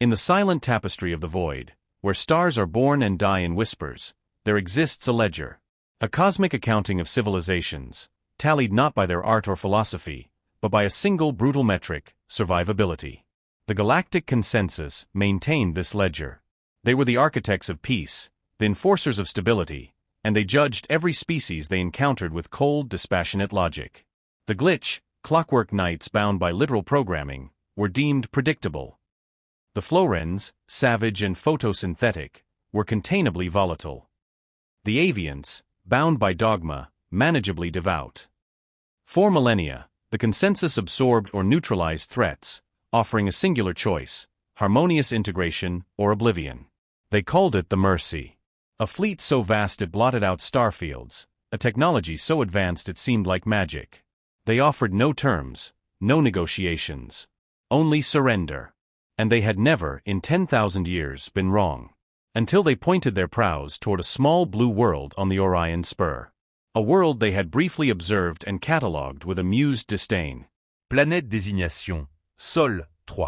In the silent tapestry of the void, where stars are born and die in whispers, there exists a ledger. A cosmic accounting of civilizations, tallied not by their art or philosophy, but by a single brutal metric, survivability. The Galactic Consensus maintained this ledger. They were the architects of peace, the enforcers of stability, and they judged every species they encountered with cold, dispassionate logic. The glitch, clockwork knights bound by literal programming, were deemed predictable. The Florens, savage and photosynthetic, were containably volatile. The Aviants, bound by dogma, manageably devout. For millennia, the consensus absorbed or neutralized threats, offering a singular choice: harmonious integration or oblivion. They called it the Mercy. A fleet so vast it blotted out starfields, a technology so advanced it seemed like magic. They offered no terms, no negotiations, only surrender. And they had never, in 10,000 years, been wrong. Until they pointed their prows toward a small blue world on the Orion Spur. A world they had briefly observed and catalogued with amused disdain. Planète désignation, Sol 3.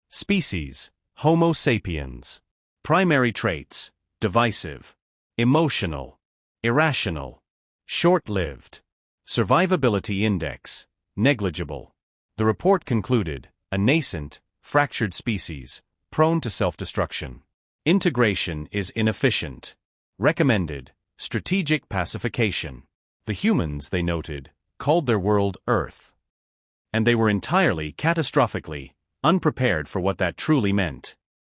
Species, Homo sapiens. Primary traits, divisive, emotional, irrational, short-lived. Survivability index, negligible. The report concluded, a nascent, fractured species, prone to self-destruction. Integration is inefficient. Recommended, strategic pacification. The humans, they noted, called their world Earth. And they were entirely, catastrophically, unprepared for what that truly meant.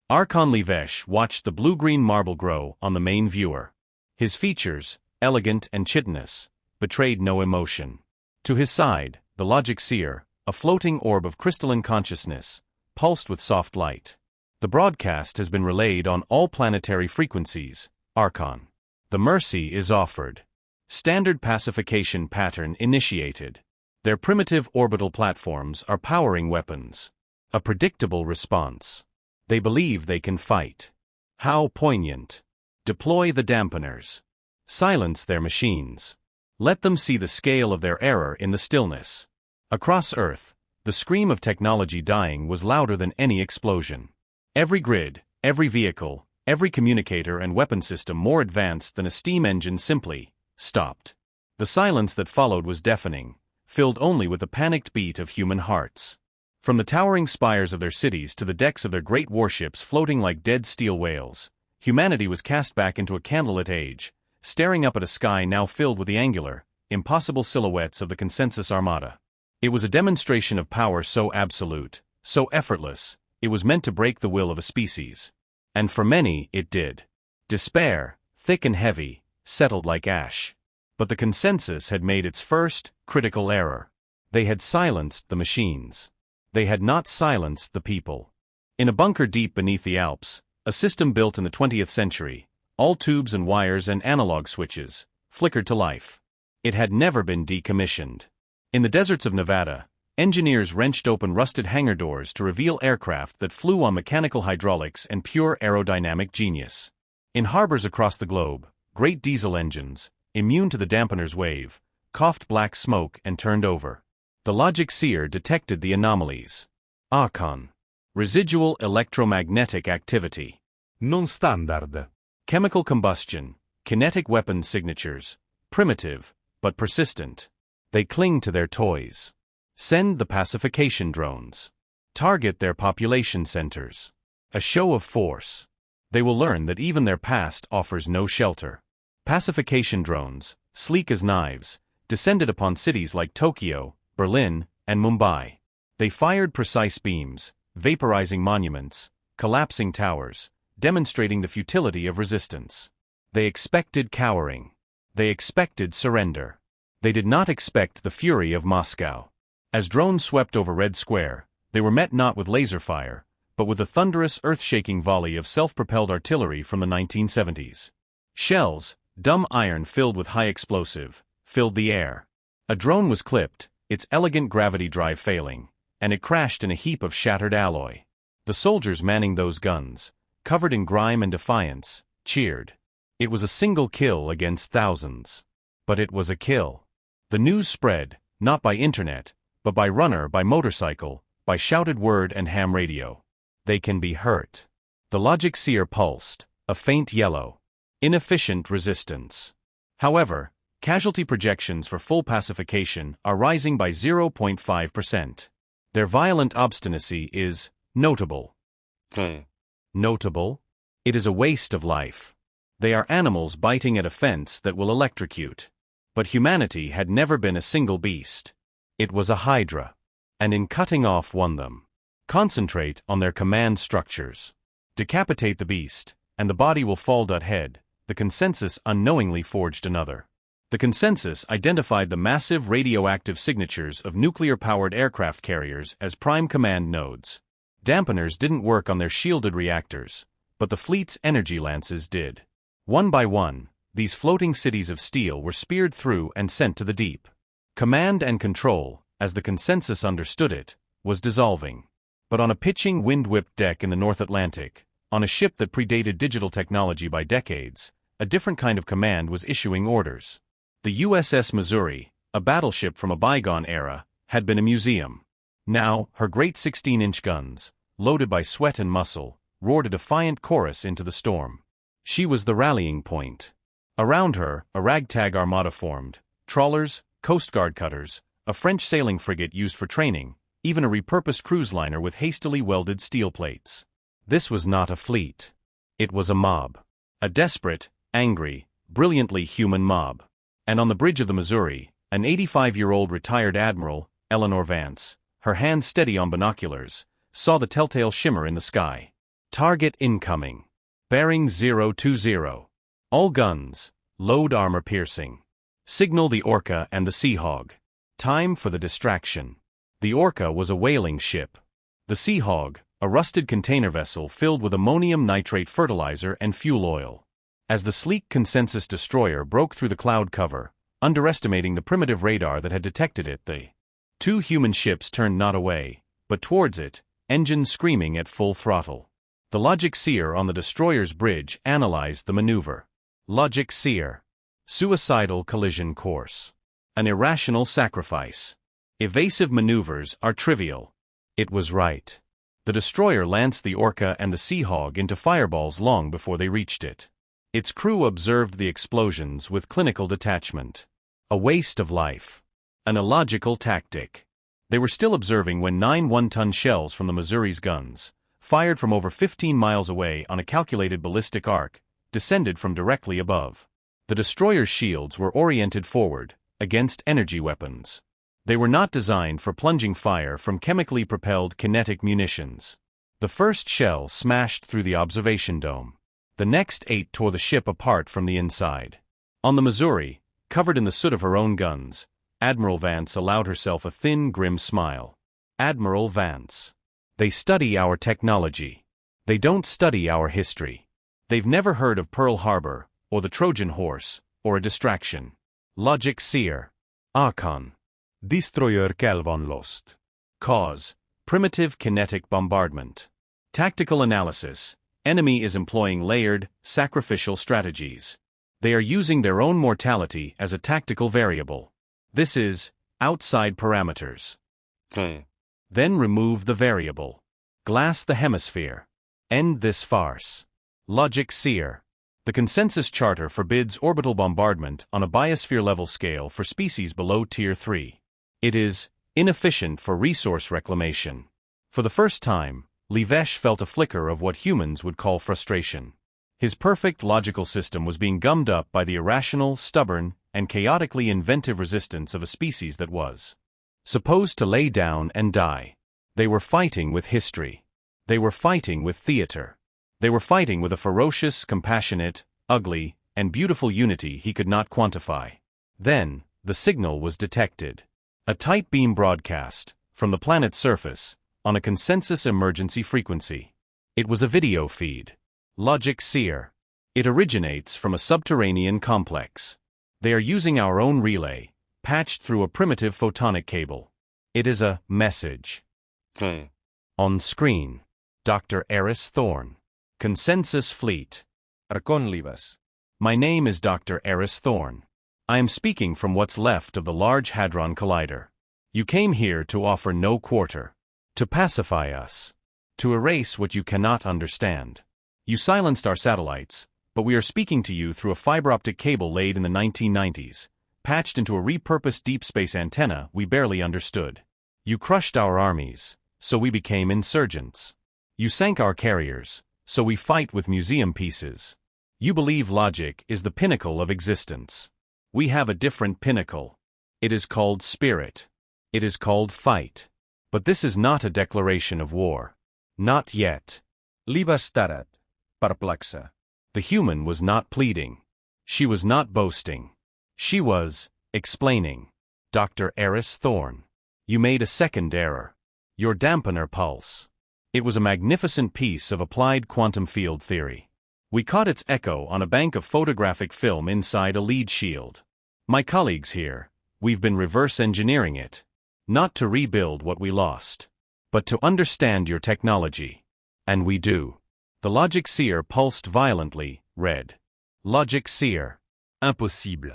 Archon Levesh watched the blue-green marble grow on the main viewer. His features, elegant and chitinous, betrayed no emotion. To his side, the logic seer, a floating orb of crystalline consciousness, pulsed with soft light. The broadcast has been relayed on all planetary frequencies, Archon. The Mercy is offered. Standard pacification pattern initiated. Their primitive orbital platforms are powering weapons. A predictable response. They believe they can fight. How poignant. Deploy the dampeners. Silence their machines. Let them see the scale of their error in the stillness. Across Earth, the scream of technology dying was louder than any explosion. Every grid, every vehicle, every communicator and weapon system more advanced than a steam engine simply stopped. The silence that followed was deafening, filled only with the panicked beat of human hearts. From the towering spires of their cities to the decks of their great warships floating like dead steel whales, humanity was cast back into a candlelit age, staring up at a sky now filled with the angular, impossible silhouettes of the Consensus Armada. It was a demonstration of power so absolute, so effortless, it was meant to break the will of a species. And for many, it did. Despair, thick and heavy, settled like ash. But the Consensus had made its first, critical error. They had silenced the machines. They had not silenced the people. In a bunker deep beneath the Alps, a system built in the 20th century, all tubes and wires and analog switches, flickered to life. It had never been decommissioned. In the deserts of Nevada, engineers wrenched open rusted hangar doors to reveal aircraft that flew on mechanical hydraulics and pure aerodynamic genius. In harbors across the globe, great diesel engines, immune to the dampener's wave, coughed black smoke and turned over. The logic seer detected the anomalies. Archon. Residual electromagnetic activity. Non standard. Chemical combustion, kinetic weapon signatures, primitive, but persistent. They cling to their toys. Send the pacification drones. Target their population centers. A show of force. They will learn that even their past offers no shelter. Pacification drones, sleek as knives, descended upon cities like Tokyo, Berlin, and Mumbai. They fired precise beams, vaporizing monuments, collapsing towers, demonstrating the futility of resistance. They expected cowering. They expected surrender. They did not expect the fury of Moscow. As drones swept over Red Square, they were met not with laser fire, but with a thunderous, earth-shaking volley of self-propelled artillery from the 1970s. Shells, dumb iron filled with high explosive, filled the air. A drone was clipped, its elegant gravity drive failing, and it crashed in a heap of shattered alloy. The soldiers manning those guns, covered in grime and defiance, cheered. It was a single kill against thousands. But it was a kill. The news spread, not by internet, but by runner, by motorcycle, by shouted word and ham radio. They can be hurt. The logic seer pulsed, a faint yellow. Inefficient resistance. However, casualty projections for full pacification are rising by 0.5%. Their violent obstinacy is notable. Notable? It is a waste of life. They are animals biting at a fence that will electrocute. But humanity had never been a single beast. It was a hydra. And in cutting off one them, concentrate on their command structures. Decapitate the beast, and the body will fall dead. The consensus unknowingly forged another. The consensus identified the massive radioactive signatures of nuclear-powered aircraft carriers as prime command nodes. Dampeners didn't work on their shielded reactors, but the fleet's energy lances did. One by one, these floating cities of steel were speared through and sent to the deep. Command and control, as the consensus understood it, was dissolving. But on a pitching wind-whipped deck in the North Atlantic, on a ship that predated digital technology by decades, a different kind of command was issuing orders. The USS Missouri, a battleship from a bygone era, had been a museum. Now, her great 16-inch guns, loaded by sweat and muscle, roared a defiant chorus into the storm. She was the rallying point. Around her, a ragtag armada formed: trawlers, Coast Guard cutters, a French sailing frigate used for training, even a repurposed cruise liner with hastily welded steel plates. This was not a fleet. It was a mob. A desperate, angry, brilliantly human mob. And on the bridge of the Missouri, an 85-year-old retired admiral, Eleanor Vance, her hand steady on binoculars, saw the telltale shimmer in the sky. Target incoming. Bearing 020. All guns, load armor piercing. Signal the Orca and the Seahawk. Time for the distraction. The Orca was a whaling ship. The Seahawk, a rusted container vessel filled with ammonium nitrate fertilizer and fuel oil. As the sleek consensus destroyer broke through the cloud cover, underestimating the primitive radar that had detected it, the two human ships turned not away, but towards it, engines screaming at full throttle. The logic seer on the destroyer's bridge analyzed the maneuver. Logic seer. Suicidal collision course. An irrational sacrifice. Evasive maneuvers are trivial. It was right. The destroyer lanced the Orca and the Seahawk into fireballs long before they reached it. Its crew observed the explosions with clinical detachment. A waste of life. An illogical tactic. They were still observing when 9 one-ton shells from the Missouri's guns, fired from over 15 miles away on a calculated ballistic arc, descended from directly above. The destroyer's shields were oriented forward, against energy weapons. They were not designed for plunging fire from chemically propelled kinetic munitions. The first shell smashed through the observation dome. The next 8 tore the ship apart from the inside. On the Missouri, covered in the soot of her own guns, Admiral Vance allowed herself a thin, grim smile. Admiral Vance. They study our technology. They don't study our history. They've never heard of Pearl Harbor, or the Trojan Horse, or a distraction. Logic seer. Archon. Destroyer Calvin lost. Cause. Primitive kinetic bombardment. Tactical analysis. Enemy is employing layered, sacrificial strategies. They are using their own mortality as a tactical variable. This is outside parameters. Then remove the variable. Glass the hemisphere. End this farce. Logic seer. The consensus charter forbids orbital bombardment on a biosphere-level scale for species below Tier 3. It is inefficient for resource reclamation. For the first time, Livesh felt a flicker of what humans would call frustration. His perfect logical system was being gummed up by the irrational, stubborn, and chaotically inventive resistance of a species that was supposed to lay down and die. They were fighting with history. They were fighting with theater. They were fighting with a ferocious, compassionate, ugly, and beautiful unity he could not quantify. Then, the signal was detected. A tight beam broadcast, from the planet's surface, on a consensus emergency frequency. It was a video feed. Logic seer. It originates from a subterranean complex. They are using our own relay, patched through a primitive photonic cable. It is a message. On screen. Dr. Eris Thorne. Consensus Fleet. Archon Livas. My name is Dr. Eris Thorne. I am speaking from what's left of the Large Hadron Collider. You came here to offer no quarter. To pacify us. To erase what you cannot understand. You silenced our satellites, but we are speaking to you through a fiber optic cable laid in the 1990s, patched into a repurposed deep space antenna we barely understood. You crushed our armies, so we became insurgents. You sank our carriers, so we fight with museum pieces. You believe logic is the pinnacle of existence. We have a different pinnacle. It is called spirit. It is called fight. But this is not a declaration of war. Not yet. Liva starat, perplexa. The human was not pleading. She was not boasting. She was explaining. Dr. Eris Thorne. You made a second error. Your dampener pulse. It was a magnificent piece of applied quantum field theory. We caught its echo on a bank of photographic film inside a lead shield. My colleagues here, we've been reverse engineering it. Not to rebuild what we lost, but to understand your technology. And we do. The Logic Seer pulsed violently, read. Logic Seer. Impossible.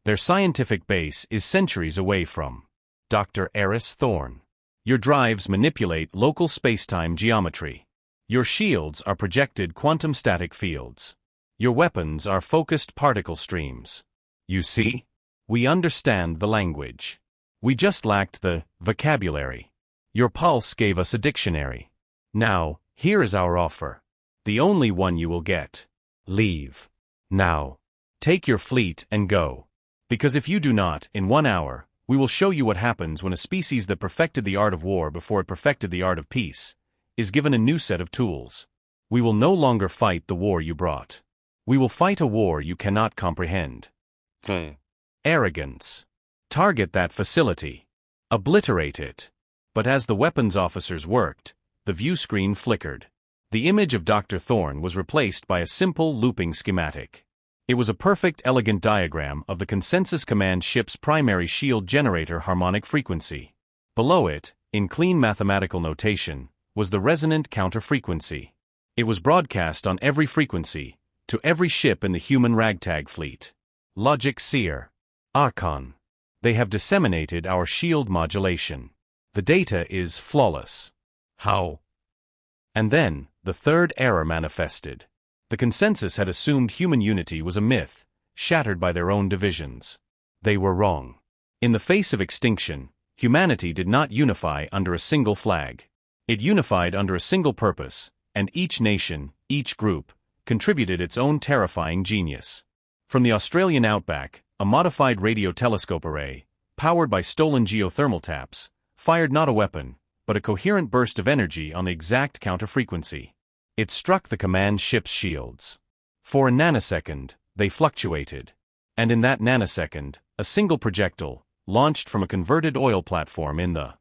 Their scientific base is centuries away from. Dr. Eris Thorne. Your drives manipulate local spacetime geometry. Your shields are projected quantum static fields. Your weapons are focused particle streams. You see? We understand the language. We just lacked the vocabulary. Your pulse gave us a dictionary. Now, here is our offer. The only one you will get. Leave. Now. Take your fleet and go. Because if you do not, in 1 hour, we will show you what happens when a species that perfected the art of war before it perfected the art of peace is given a new set of tools. We will no longer fight the war you brought. We will fight a war you cannot comprehend. Arrogance. Target that facility. Obliterate it. But as the weapons officers worked, the view screen flickered. The image of Dr. Thorne was replaced by a simple looping schematic. It was a perfect, elegant diagram of the Consensus Command ship's primary shield generator harmonic frequency. Below it, in clean mathematical notation, was the resonant counter-frequency. It was broadcast on every frequency, to every ship in the human ragtag fleet. Logic Seer. Archon. They have disseminated our shield modulation. The data is flawless. How? And then, the third error manifested. The consensus had assumed human unity was a myth, shattered by their own divisions. They were wrong. In the face of extinction, humanity did not unify under a single flag. It unified under a single purpose, and each nation, each group, contributed its own terrifying genius. From the Australian outback, a modified radio telescope array, powered by stolen geothermal taps, fired not a weapon, but a coherent burst of energy on the exact counter-frequency. It struck the command ship's shields. For a nanosecond, they fluctuated. And in that nanosecond, a single projectile, launched from a converted oil platform in the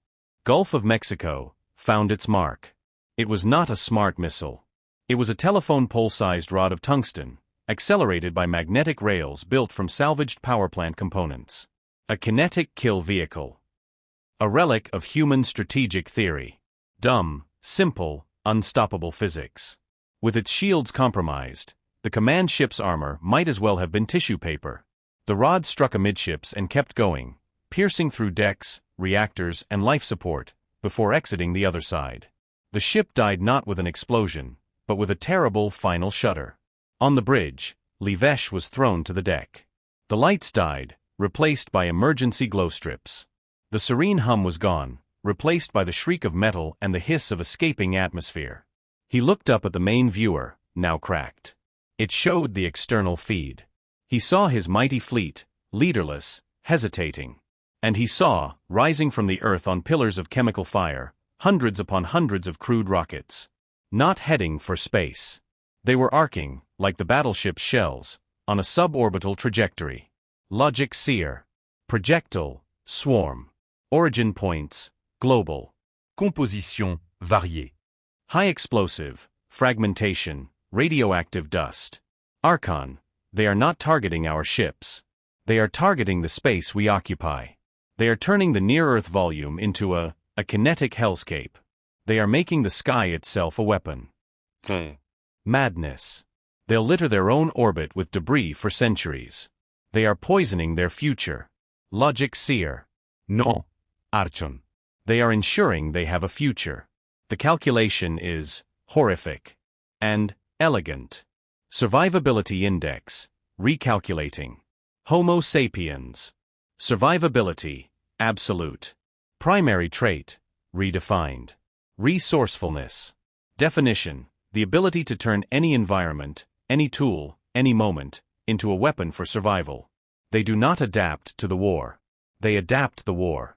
Gulf of Mexico, found its mark. It was not a smart missile. It was a telephone pole-sized rod of tungsten, accelerated by magnetic rails built from salvaged power plant components. A kinetic kill vehicle. A relic of human strategic theory. Dumb, simple, unstoppable physics. With its shields compromised, the command ship's armor might as well have been tissue paper. The rod struck amidships and kept going, piercing through decks, reactors, and life support, before exiting the other side. The ship died not with an explosion, but with a terrible final shudder. On the bridge, Livesh was thrown to the deck. The lights died, replaced by emergency glow strips. The serene hum was gone, replaced by the shriek of metal and the hiss of escaping atmosphere. He looked up at the main viewer, now cracked. It showed the external feed. He saw his mighty fleet, leaderless, hesitating. And he saw, rising from the earth on pillars of chemical fire, hundreds upon hundreds of crude rockets. Not heading for space. They were arcing, like the battleship's shells, on a suborbital trajectory. Logic Seer. Projectile, swarm. Origin points, global. Composition variée. High explosive, fragmentation, radioactive dust. Archon. They are not targeting our ships. They are targeting the space we occupy. They are turning the near-Earth volume into a kinetic hellscape. They are making the sky itself a weapon. Madness. They'll litter their own orbit with debris for centuries. They are poisoning their future. Logic Seer. Non, Archon. They are ensuring they have a future. The calculation is horrific and elegant. Survivability index, recalculating. Homo sapiens. Survivability, absolute. Primary trait, redefined. Resourcefulness. Definition, the ability to turn any environment, any tool, any moment, into a weapon for survival. They do not adapt to the war. They adapt the war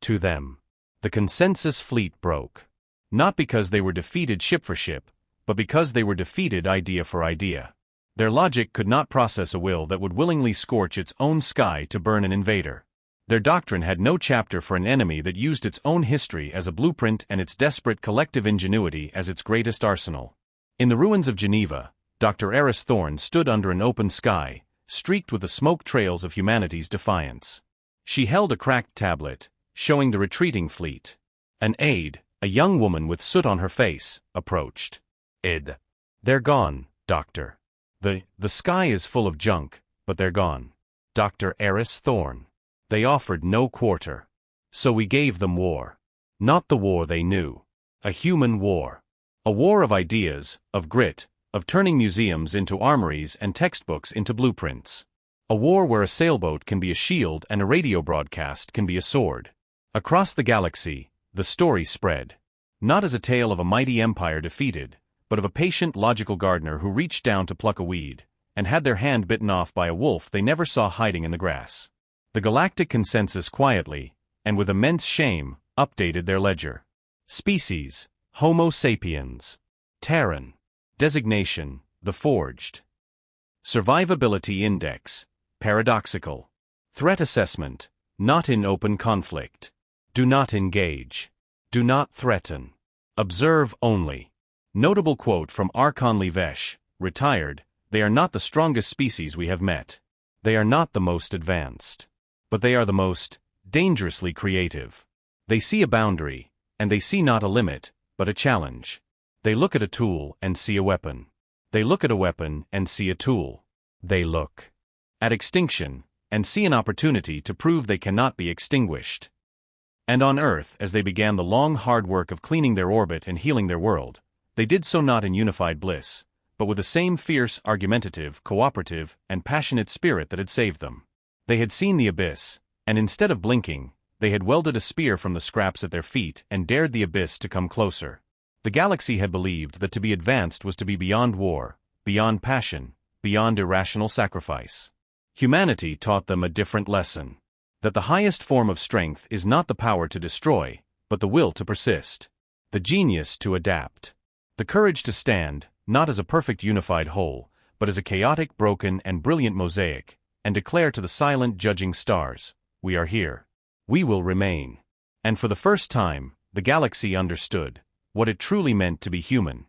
to them. The consensus fleet broke. Not because they were defeated ship for ship, but because they were defeated idea for idea. Their logic could not process a will that would willingly scorch its own sky to burn an invader. Their doctrine had no chapter for an enemy that used its own history as a blueprint and its desperate collective ingenuity as its greatest arsenal. In the ruins of Geneva, Dr. Eris Thorne stood under an open sky, streaked with the smoke trails of humanity's defiance. She held a cracked tablet, showing the retreating fleet. An aide, a young woman with soot on her face, approached. "Ed. They're gone, Doctor. The sky is full of junk, but they're gone. Dr. Eris Thorne. They offered no quarter. So we gave them war. Not the war they knew. A human war. A war of ideas, of grit, of turning museums into armories and textbooks into blueprints. A war where a sailboat can be a shield and a radio broadcast can be a sword." Across the galaxy, the story spread. Not as a tale of a mighty empire defeated, but of a patient logical gardener who reached down to pluck a weed, and had their hand bitten off by a wolf they never saw hiding in the grass. The galactic consensus quietly, and with immense shame, updated their ledger. Species, Homo sapiens. Terran. Designation, the Forged. Survivability index, paradoxical. Threat assessment, not in open conflict. Do not engage. Do not threaten. Observe only. Notable quote from Archon Levesh, retired, "They are not the strongest species we have met. They are not the most advanced. But they are the most dangerously creative. They see a boundary, and they see not a limit, but a challenge. They look at a tool and see a weapon. They look at a weapon and see a tool. They look at extinction and see an opportunity to prove they cannot be extinguished." And on Earth, as they began the long hard work of cleaning their orbit and healing their world, they did so not in unified bliss, but with the same fierce, argumentative, cooperative, and passionate spirit that had saved them. They had seen the abyss, and instead of blinking, they had welded a spear from the scraps at their feet and dared the abyss to come closer. The galaxy had believed that to be advanced was to be beyond war, beyond passion, beyond irrational sacrifice. Humanity taught them a different lesson. That the highest form of strength is not the power to destroy, but the will to persist. The genius to adapt. The courage to stand, not as a perfect unified whole, but as a chaotic, broken, and brilliant mosaic, and declare to the silent judging stars, "We are here. We will remain." And for the first time, the galaxy understood what it truly meant to be human.